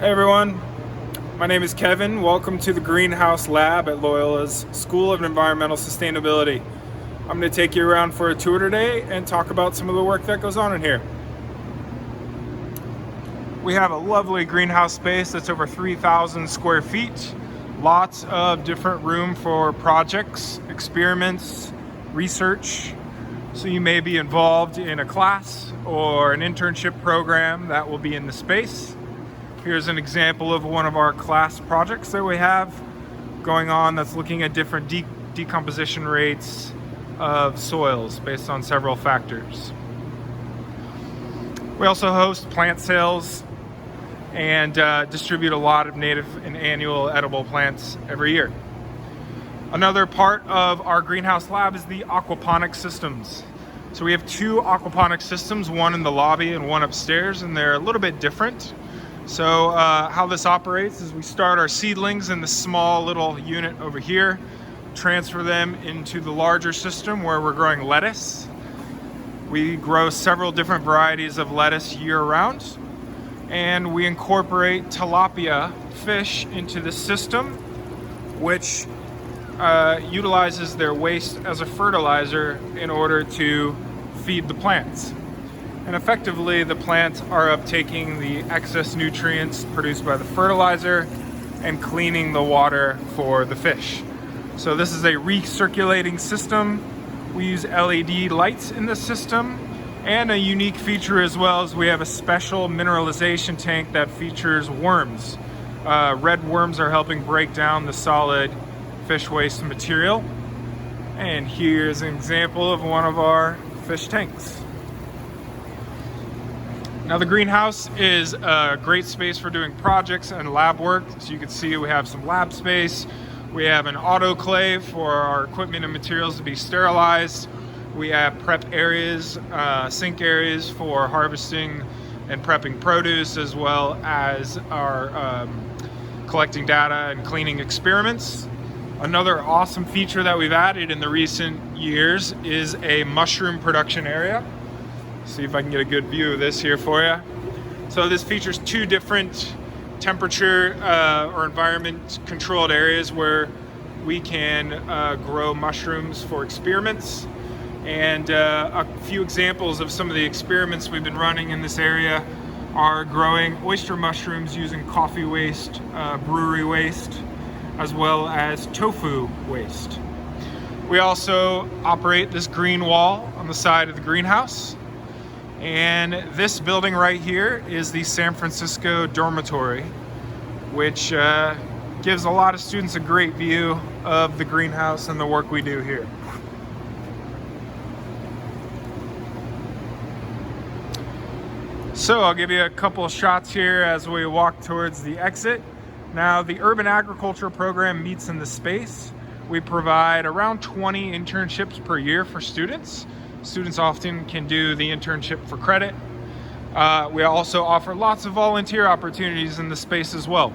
Hey everyone, my name is Kevin. Welcome to the Greenhouse Lab at Loyola's School of Environmental Sustainability. I'm going to take you around for a tour today and talk about some of the work that goes on in here. We have a lovely greenhouse space that's over 3,000 square feet. Lots of different room for projects, experiments, research. So you may be involved in a class or an internship program that will be in the space. Here's an example of one of our class projects that we have going on that's looking at different decomposition rates of soils based on several factors. We also host plant sales and distribute a lot of native and annual edible plants every year. Another part of our greenhouse lab is the Aquaponics Systems. So we have two aquaponics systems, one in the lobby and one upstairs, and they're a little bit different. So how this operates is we start our seedlings in the small little unit over here, transfer them into the larger system where we're growing lettuce. We grow several different varieties of lettuce year-round, and we incorporate tilapia fish into the system, which utilizes their waste as a fertilizer in order to feed the plants. And effectively, the plants are uptaking the excess nutrients produced by the fertilizer and cleaning the water for the fish. So this is a recirculating system. We use LED lights in the system, and a unique feature as well is we have a special mineralization tank that features worms. Red worms are helping break down the solid fish waste material. And here's an example of one of our fish tanks. Now the greenhouse is a great space for doing projects and lab work. So you can see we have some lab space. We have an autoclave for our equipment and materials to be sterilized. We have prep areas, sink areas for harvesting and prepping produce, as well as our collecting data and cleaning experiments. Another awesome feature that we've added in the recent years is a mushroom production area. See if I can get a good view of this here for you. So this features two different temperature or environment controlled areas where we can grow mushrooms for experiments. And a few examples of some of the experiments we've been running in this area are growing oyster mushrooms using coffee waste, brewery waste, as well as tofu waste. We also operate this green wall on the side of the greenhouse. And this building right here is the San Francisco Dormitory, which gives a lot of students a great view of the greenhouse and the work we do here. So I'll give you a couple of shots here as we walk towards the exit. Now the urban agriculture program meets in the space. We provide around 20 internships per year for students. Students often can do the internship for credit. We also offer lots of volunteer opportunities in the space as well.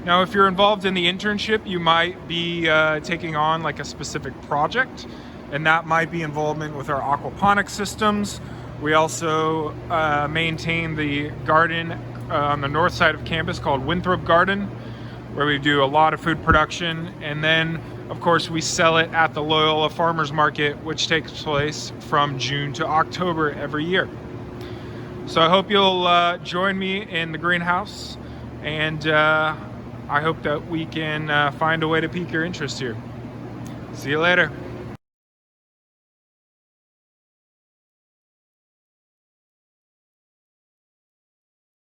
Now, if you're involved in the internship, you might be taking on like a specific project, and that might be involvement with our aquaponics systems. We also maintain the garden on the north side of campus called Winthrop Garden, where we do a lot of food production. And then, of course, we sell it at the Loyola Farmers Market, which takes place from June to October every year. So I hope you'll join me in the greenhouse, and I hope that we can find a way to pique your interest here. See you later.